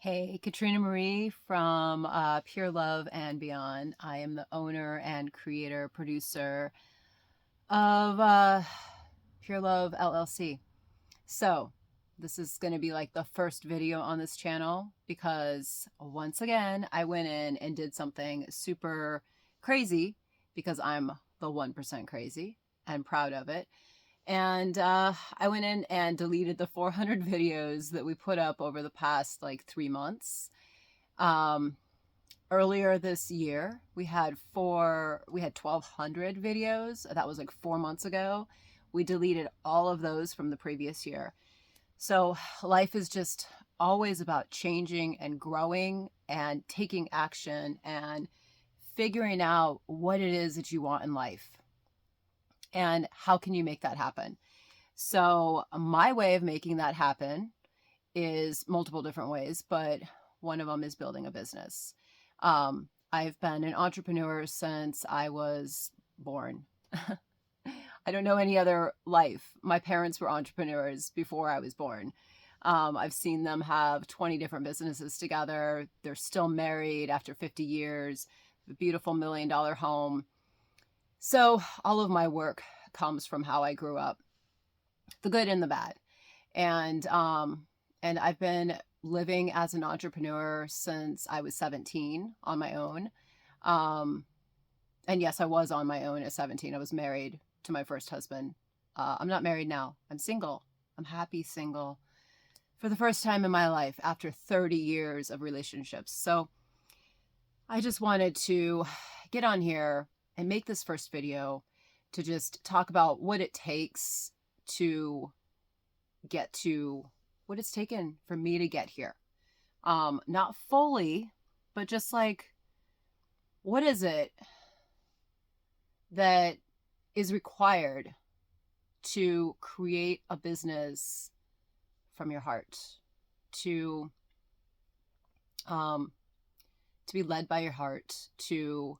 Hey, Katrina Marie from Pure Love and Beyond. I am the owner and creator, producer of Pure Love LLC. So, this is going to be like the first video on this channel because once again, I went in and did something super crazy because I'm the 1% crazy and proud of it. And I went in and deleted the 400 videos that we put up over the past like 3 months. Um, Earlier this year, we had 1,200 videos. That was like 4 months ago. We deleted all of those from the previous year. So life is just always about changing and growing and taking action and figuring out what it is that you want in life and how can you make that happen. So my way of making that happen is multiple different ways, but one of them is building a business. I've been an entrepreneur since I was born. I don't know any other life. My parents were entrepreneurs before I was born. I've seen them have 20 different businesses together. They're still married after 50 years, a beautiful $1 million home. So all of my work comes from how I grew up, the good and the bad. And I've been living as an entrepreneur since I was 17 on my own. And yes, I was on my own at 17. I was married to my first husband. I'm not married now. I'm single. I'm happy single for the first time in my life after 30 years of relationships. So I just wanted to get on here and make this first video to just talk about what it takes to get to what it's taken for me to get here. Not fully, but just like, what is it that is required to create a business from your heart, to be led by your heart, to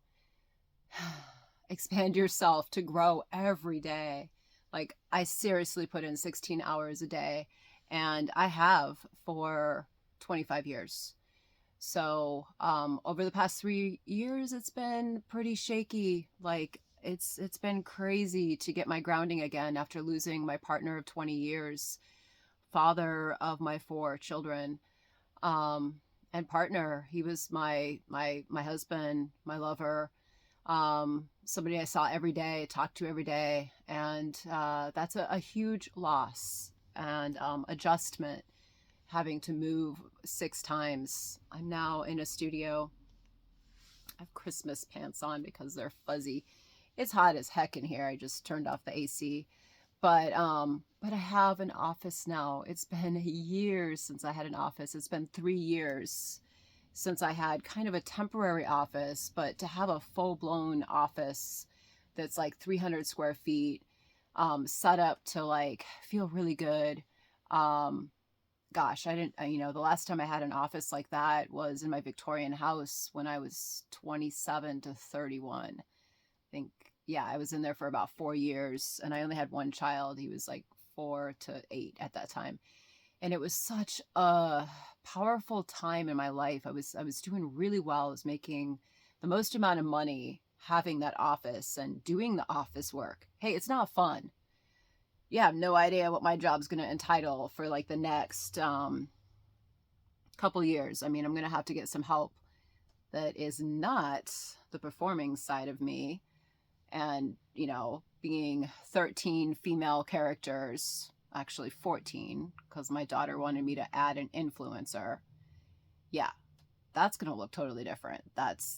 expand yourself, to grow every day. Like, I seriously put in 16 hours a day, and I have for 25 years. So over the past 3 years, it's been pretty shaky. Like, it's been crazy to get my grounding again after losing my partner of 20 years, father of my 4 children, and partner. He was my husband, my lover, somebody I saw every day, talked to every day. And that's a huge loss and adjustment, having to move 6 times. I'm now in a studio. I have Christmas pants on because they're fuzzy. It's hot as heck in here. I just turned off the AC. But I have an office now. It's been years since I had an office. It's been 3 years since I had kind of a temporary office, but to have a full-blown office that's like 300 square feet, set up to like feel really good. Gosh, I didn't, the last time I had an office like that was in my Victorian house when I was 27 to 31. I think, yeah, I was in there for about 4 years, and I only had one child. He was like 4 to 8 at that time. And it was such a powerful time in my life. I was doing really well. I was making the most amount of money having that office and doing the office work. Hey, it's not fun. Yeah, I have no idea what my job's going to entitle for like the next couple years. I mean, I'm going to have to get some help that is not the performing side of me. And, being 13 female characters, actually 14, because my daughter wanted me to add an influencer. Yeah, that's going to look totally different.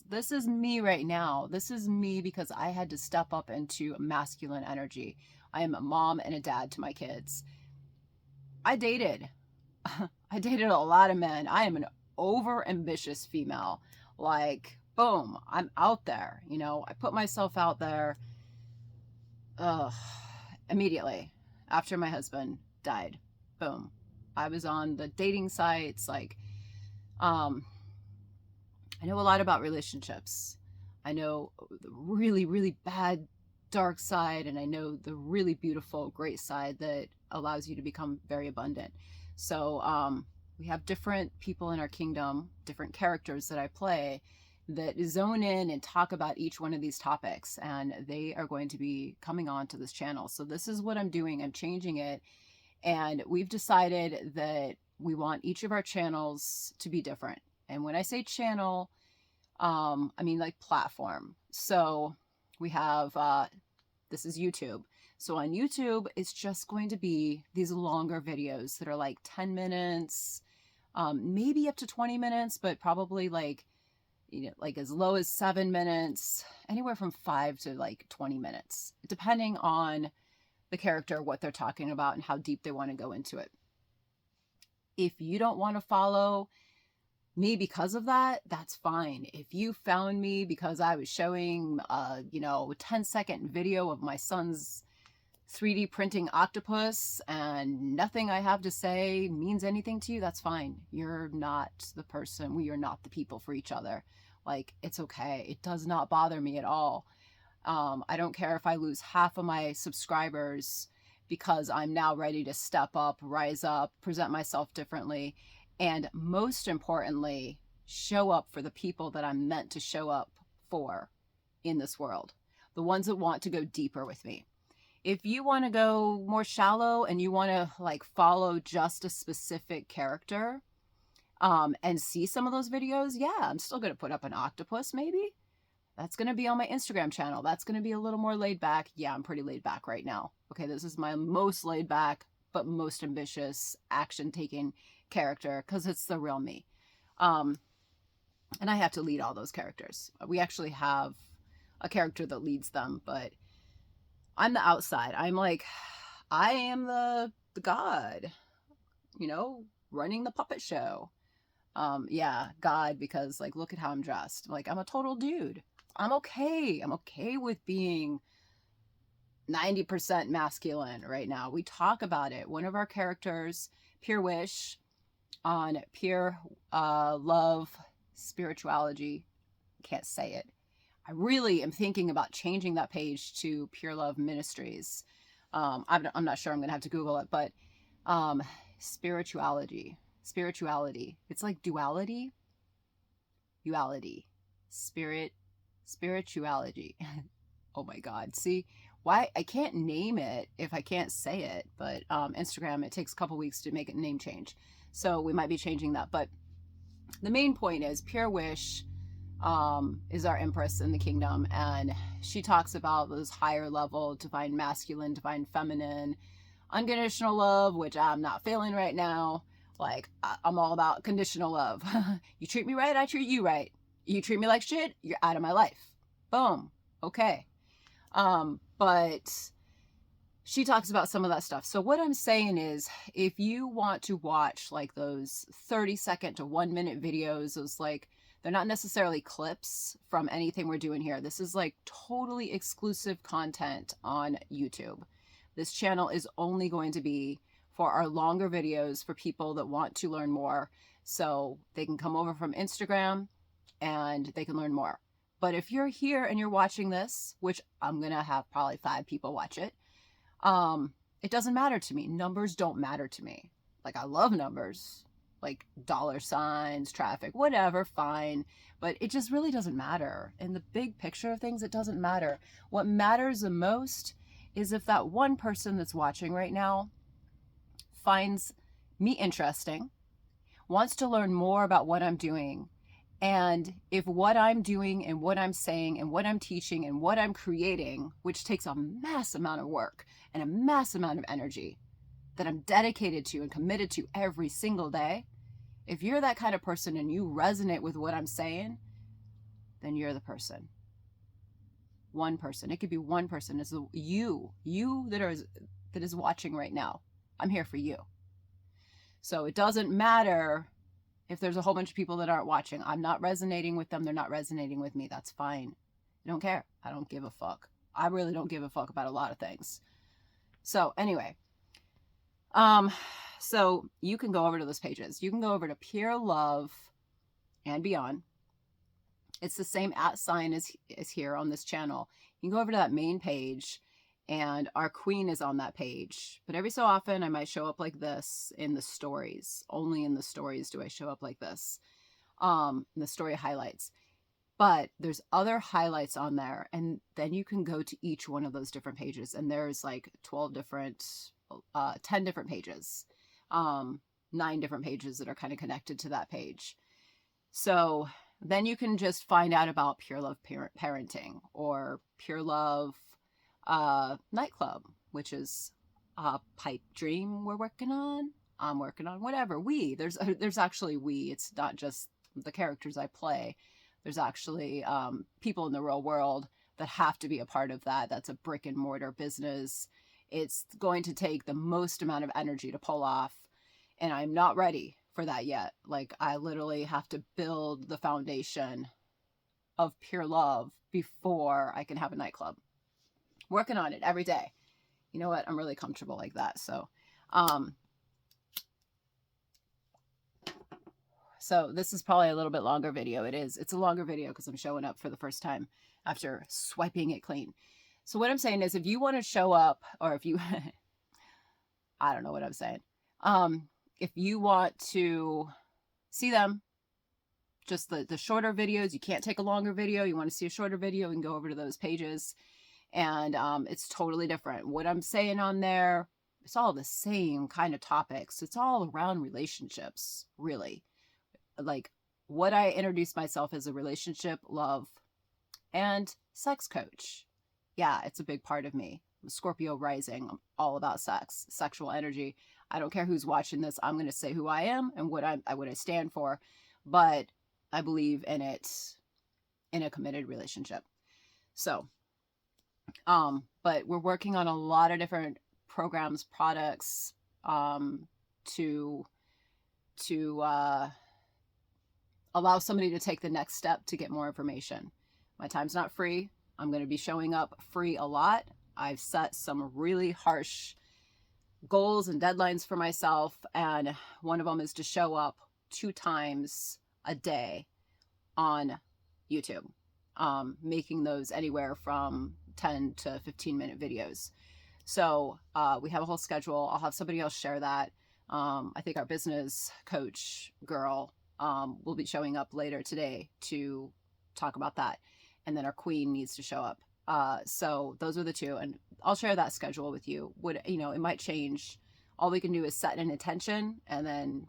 This is me right now. This is me because I had to step up into masculine energy. I am a mom and a dad to my kids. I dated. I dated a lot of men. I am an over ambitious female. Like, boom, I'm out there. I put myself out there immediately after my husband died. Boom. I was on the dating sites. Like, I know a lot about relationships. I know the really, really bad, dark side, and I know the really beautiful, great side that allows you to become very abundant. So We have different people in our kingdom, different characters that I play that zone in and talk about each one of these topics, and they are going to be coming on to this channel. So this is what I'm doing. I'm changing it, and we've decided that we want each of our channels to be different. And when I say channel, I mean like platform. So we have this is YouTube. So on YouTube, it's just going to be these longer videos that are like 10 minutes, maybe up to 20 minutes, but probably like, you know, like as low as 7 minutes, anywhere from 5 to like 20 minutes, depending on the character, what they're talking about, and how deep they want to go into it. If you don't want to follow me because of that, that's fine. If you found me because I was showing, you know, a 10-second video of my son's 3D printing octopus and nothing I have to say means anything to you, that's fine. You're not the person. We are not the people for each other. Like, it's okay. It does not bother me at all. I don't care if I lose half of my subscribers because I'm now ready to step up, rise up, present myself differently, and most importantly, show up for the people that I'm meant to show up for in this world, the ones that want to go deeper with me. If you want to go more shallow and you want to like follow just a specific character and see some of those videos, yeah, I'm still going to put up an octopus maybe. That's going to be on my Instagram channel. That's going to be a little more laid back. Yeah, I'm pretty laid back right now. Okay, this is my most laid back but most ambitious action-taking character because it's the real me. And I have to lead all those characters. We actually have a character that leads them, but I'm the outside. I'm like, I am the god, you know, running the puppet show. Yeah, God, because like, look at how I'm dressed. Like, I'm a total dude. I'm okay. I'm okay with being 90% masculine right now. We talk about it. One of our characters, Pure Wish, on Pure Love Spirituality, can't say it. I really am thinking about changing that page to Pure Love Ministries. I'm not sure. I'm going to have to Google it, but spirituality. It's like duality. Spirituality. Oh my God. See, why I can't name it if I can't say it, but Instagram, it takes a couple weeks to make a name change. So we might be changing that. But the main point is Pure Wish is our empress in the kingdom, and she talks about those higher level divine masculine, divine feminine, unconditional love, which I'm not feeling right now. Like, I'm all about conditional love. You treat me right, I treat you right. You treat me like shit, you're out of my life. Boom. Okay. But she talks about some of that stuff. So what I'm saying is, if you want to watch like those 30-second to 1-minute videos, those like, they're not necessarily clips from anything we're doing here. This is like totally exclusive content on YouTube. This channel is only going to be for our longer videos for people that want to learn more. So they can come over from Instagram and they can learn more. But if you're here and you're watching this, which I'm going to have probably 5 people watch it, it doesn't matter to me. Numbers don't matter to me. Like, I love numbers, like dollar signs, traffic, whatever, fine. But it just really doesn't matter. In the big picture of things, it doesn't matter. What matters the most is if that one person that's watching right now finds me interesting, wants to learn more about what I'm doing, and if what I'm doing and what I'm saying and what I'm teaching and what I'm creating, which takes a mass amount of work and a mass amount of energy that I'm dedicated to and committed to every single day, if you're that kind of person and you resonate with what I'm saying, then you're the person. One person. It could be one person. It's you that is watching right now. I'm here for you. So it doesn't matter if there's a whole bunch of people that aren't watching. I'm not resonating with them. They're not resonating with me. That's fine. I don't care. I don't give a fuck. I really don't give a fuck about a lot of things. So anyway, so you can go over to those pages. You can go over to Pure Love and Beyond. It's the same @ sign as here on this channel. You can go over to that main page and our queen is on that page. But every so often I might show up like this in the stories. Only in the stories do I show up like this, in the story highlights. But there's other highlights on there, and then you can go to each one of those different pages, and there's like 10 different pages, 9 different pages that are kind of connected to that page. So then you can just find out about Pure Love Parenting, or Pure Love Nightclub, which is a pipe dream we're working on. I'm working on whatever. There's actually it's not just the characters I play. There's actually people in the real world that have to be a part of that. That's a brick and mortar business. It's going to take the most amount of energy to pull off, and I'm not ready for that yet. Like, I literally have to build the foundation of pure love before I can have a nightclub. Working on it every day. You know what? I'm really comfortable like that. So this is probably a little bit longer video. It's a longer video because I'm showing up for the first time after swiping it clean. So what I'm saying is, if you want to show up, or if you, I don't know what I'm saying. If you want to see them, just the shorter videos, you can't take a longer video. You want to see a shorter video, you can go over to those pages. And it's totally different. What I'm saying on there, it's all the same kind of topics. It's all around relationships, really. Like, what I introduced myself as a relationship, love, and sex coach. Yeah, it's a big part of me. I'm Scorpio rising. I'm all about sex, sexual energy. I don't care who's watching this. I'm going to say who I am and what I stand for. But I believe in it, in a committed relationship. So, but we're working on a lot of different programs, products, to allow somebody to take the next step to get more information. My time's not free. I'm going to be showing up free a lot. I've set some really harsh goals and deadlines for myself, and one of them is to show up 2 times a day on YouTube, making those anywhere from 10 to 15-minute videos. So we have a whole schedule. I'll have somebody else share that. I think our business coach girl will be showing up later today to talk about that. And then our queen needs to show up. So those are the 2, and I'll share that schedule with you. It might change. All we can do is set an intention, and then,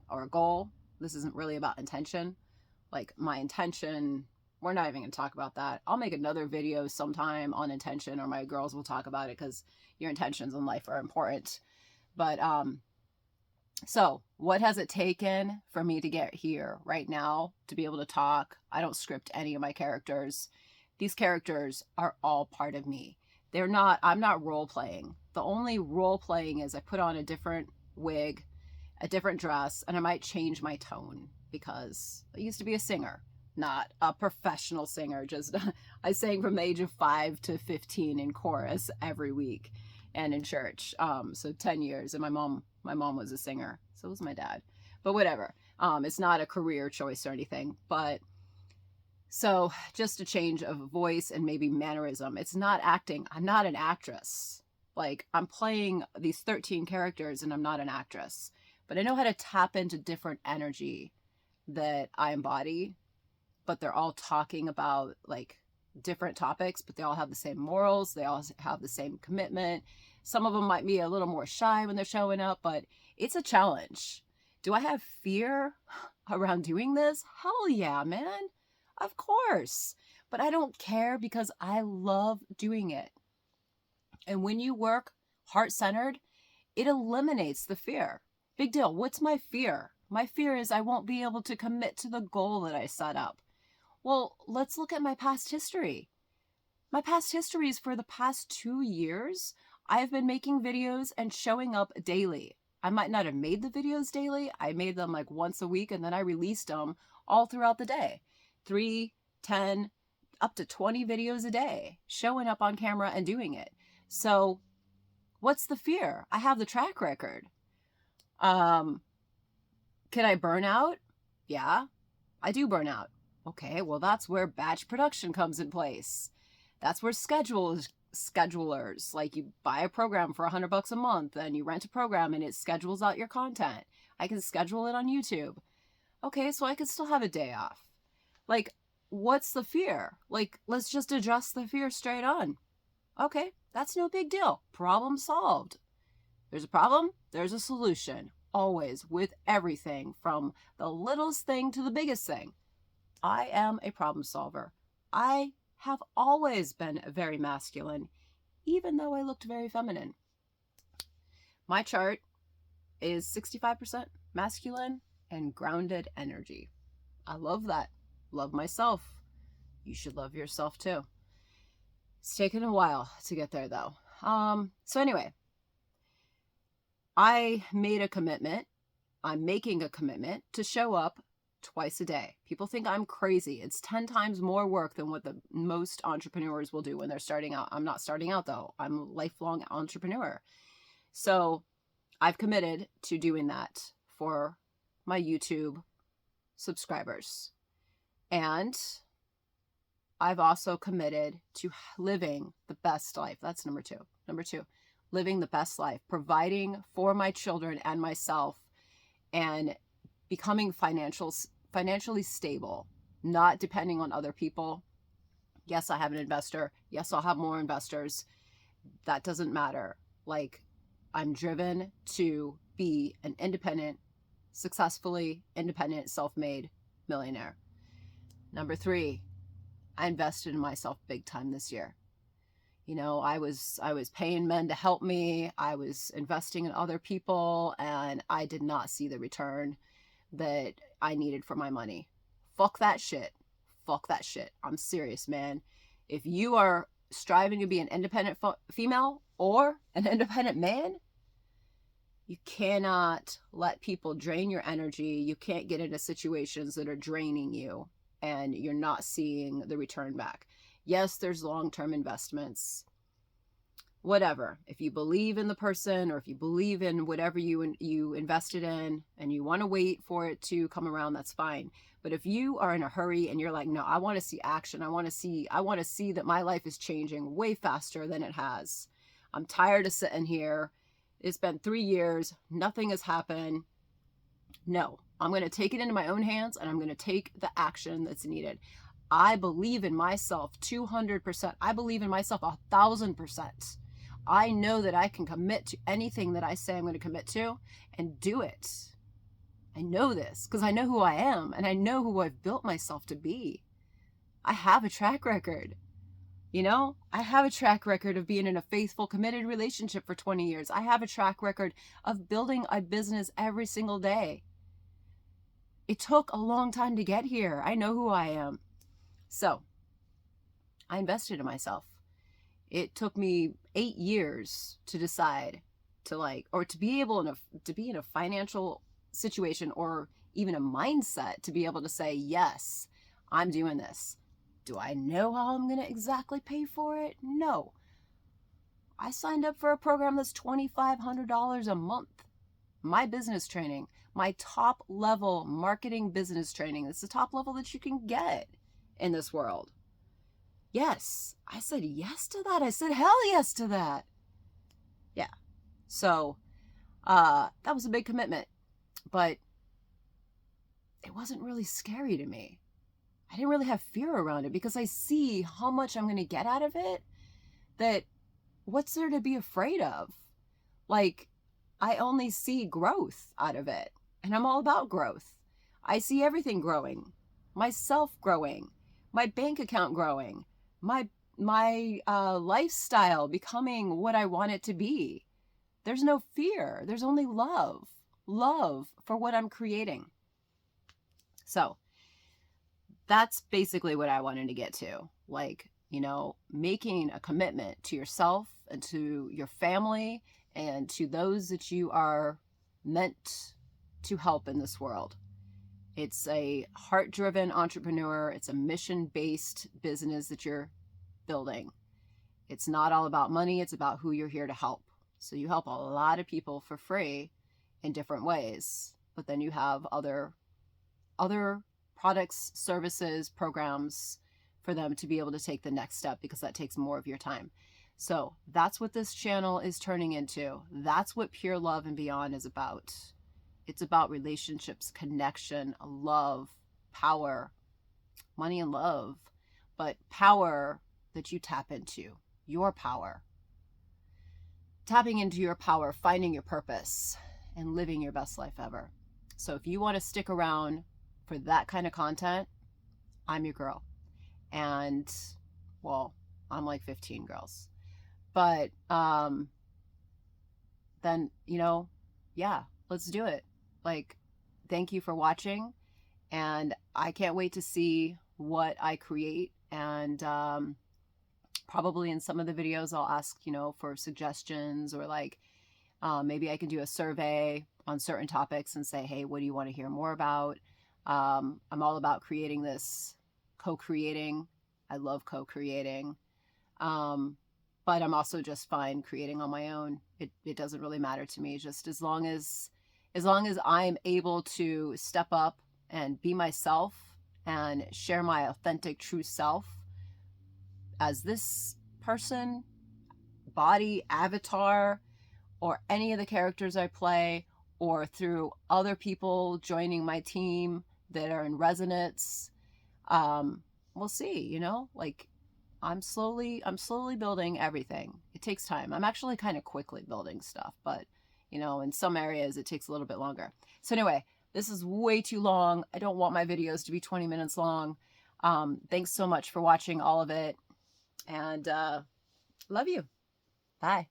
or a goal. This isn't really about intention. Like, my intention, we're not even going to talk about that. I'll make another video sometime on intention, or my girls will talk about it, because your intentions in life are important. But so what has it taken for me to get here right now to be able to talk? I don't script any of my characters. These characters are all part of me. I'm not role playing. The only role playing is I put on a different wig, a different dress, and I might change my tone, because I used to be a singer, not a professional singer. Just I sang from the age of 5 to 15 in chorus every week and in church. So 10 years. And my mom was a singer. So was my dad. But whatever. It's not a career choice or anything. But so just a change of voice and maybe mannerism. It's not acting. I'm not an actress. Like, I'm playing these 13 characters and I'm not an actress. But I know how to tap into different energy that I embody. But they're all talking about, like, different topics, but they all have the same morals. They all have the same commitment. Some of them might be a little more shy when they're showing up, but it's a challenge. Do I have fear around doing this? Hell yeah, man. Of course. But I don't care, because I love doing it. And when you work heart-centered, it eliminates the fear. Big deal. What's my fear? My fear is I won't be able to commit to the goal that I set up. Well, let's look at my past history. My past history is, for the past 2 years, I have been making videos and showing up daily. I might not have made the videos daily. I made them like once a week, and then I released them all throughout the day. 3, 10, up to 20 videos a day, showing up on camera and doing it. So what's the fear? I have the track record. Can I burn out? Yeah, I do burn out. Okay, well, that's where batch production comes in place. That's where schedules schedulers. Like you buy a program for $100 a month and you rent a program and it schedules out your content. I can schedule it on YouTube. Okay, so I could still have a day off. Like, what's the fear? Like, let's just address the fear straight on. Okay, that's no big deal. Problem solved. There's a problem, there's a solution. Always, with everything, from the littlest thing to the biggest thing. I am a problem solver. I have always been very masculine, even though I looked very feminine. My chart is 65% masculine and grounded energy. I love that. Love myself. You should love yourself too. It's taken a while to get there though. So anyway, I made a commitment. I'm making a commitment to show up twice a day. People think I'm crazy. It's 10 times more work than what the most entrepreneurs will do when they're starting out. I'm not starting out though. I'm a lifelong entrepreneur. So I've committed to doing that for my YouTube subscribers. And I've also committed to living the best life. That's number two. Number two, living the best life, providing for my children and myself, and becoming financially stable, not depending on other people. Yes, I have an investor. Yes, I'll have more investors. That doesn't matter. Like, I'm driven to be an independent, successfully independent, self-made millionaire. Number three, I invested in myself big time this year. You know, I was paying men to help me. I was investing in other people, and I did not see the return that I needed for my money. Fuck that shit. Fuck that shit. I'm serious, man. If you are striving to be an independent female or an independent man, you cannot let people drain your energy. You can't get into situations that are draining you and you're not seeing the return back. Yes, there's long-term investments. Whatever. If you believe in the person, or if you believe in whatever you invested in and you want to wait for it to come around, that's fine. But if you are in a hurry and you're like, no, I want to see action. I want to see that my life is changing way faster than it has. I'm tired of sitting here. It's been 3 years. Nothing has happened. No, I'm going to take it into my own hands and I'm going to take the action that's needed. I believe in myself 200%. I believe in myself 1,000%. I know that I can commit to anything that I say I'm going to commit to and do it. I know this because I know who I am and I know who I've built myself to be. I have a track record. You know, I have a track record of being in a faithful, committed relationship for 20 years. I have a track record of building a business every single day. It took a long time to get here. I know who I am. So I invested in myself. It took me 8 years to decide to be able to be in a financial situation or even a mindset to be able to say, yes, I'm doing this. Do I know how I'm going to exactly pay for it? No. I signed up for a program that's $2,500 a month. My business training, my top level marketing business training. It's the top level that you can get in this world. Yes, I said yes to that. I said hell yes to that. Yeah. So that was a big commitment, but it wasn't really scary to me. I didn't really have fear around it because I see how much I'm going to get out of it. That what's there to be afraid of? Like, I only see growth out of it, and I'm all about growth. I see everything growing, myself growing, my bank account growing, my lifestyle becoming what I want it to be. There's no fear. There's only love for what I'm creating. So that's basically what I wanted to get to. Like, you know, making a commitment to yourself and to your family and to those that you are meant to help in this world. It's a heart-driven entrepreneur. It's a mission-based business that you're building. It's not all about money. It's about who you're here to help. So you help a lot of people for free in different ways, but then you have other products, services, programs for them to be able to take the next step because that takes more of your time. So that's what this channel is turning into. That's what Pure Love and Beyond is about. It's about relationships, connection, love, power, money and love, but power that you tap into, your power. Tapping into your power, finding your purpose, and living your best life ever. So if you want to stick around for that kind of content, I'm your girl. And, well, I'm like 15 girls. But then, yeah, let's do it. Like, thank you for watching. And I can't wait to see what I create. And probably in some of the videos, I'll ask, for suggestions, or like maybe I can do a survey on certain topics and say, hey, what do you want to hear more about? I'm all about creating this, co-creating. I love co-creating. But I'm also just fine creating on my own. It doesn't really matter to me. Just as long as I'm able to step up and be myself and share my authentic, true self as this person, body, avatar, or any of the characters I play, or through other people joining my team that are in resonance. We'll see, like I'm slowly building everything. It takes time. I'm actually kind of quickly building stuff, but in some areas it takes a little bit longer. So anyway, this is way too long. I don't want my videos to be 20 minutes long. Thanks so much for watching all of it, and love you. Bye.